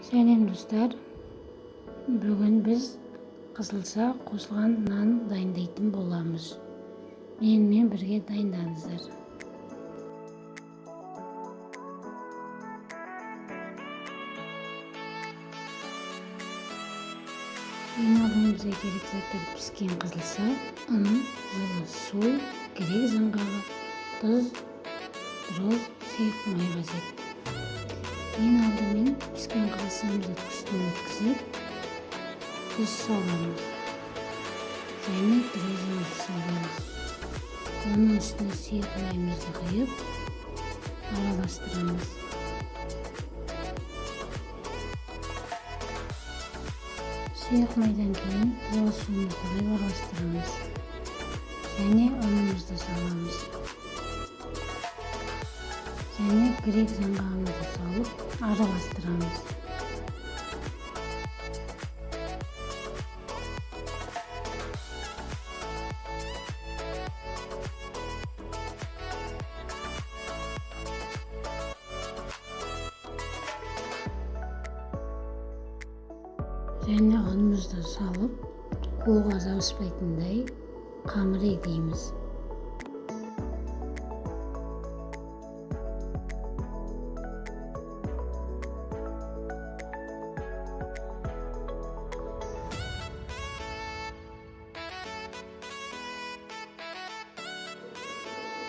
Сәлем достар, бүгін біз қысылса қосылған нан дайындайтын боламыз. Менімен бірге дайындаңыздар. Ең алдымен бізге керек заттар: піскен қызылса, ұн, жылы су, керек жаңғағы, тұз, тұз, сұйық май қажет. Ең алдымен піскен қызылсамызды түкістен өткізіп, тұз саламыз және тұзымызды саламыз. Оның үстіне сұйық майымызды құйып араластырамыз. Сұйық майдан кейін жылы суымызды құйып араластырамыз және ұнымызды саламыз. Және грек жаңғағымызды салып араластырамыз. Және ұнымызды салып, қолға жабыспайтындай қамыр егеміз.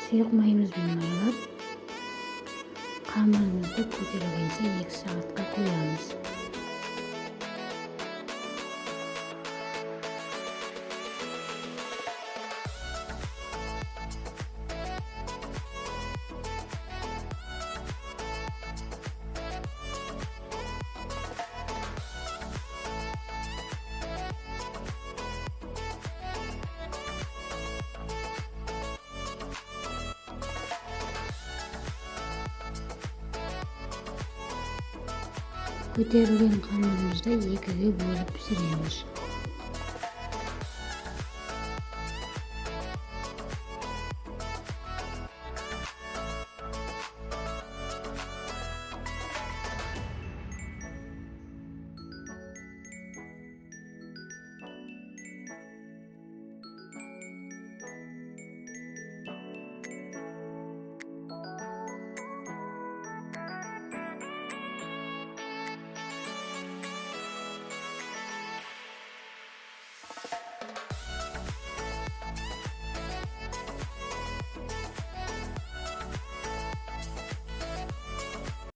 Сұйық майымызбен майлап, қамырымызды көтерілгенше 2 сағатқа қоямыз. Көтерілген қамырымызды 2-ге бөліп пісіреміз.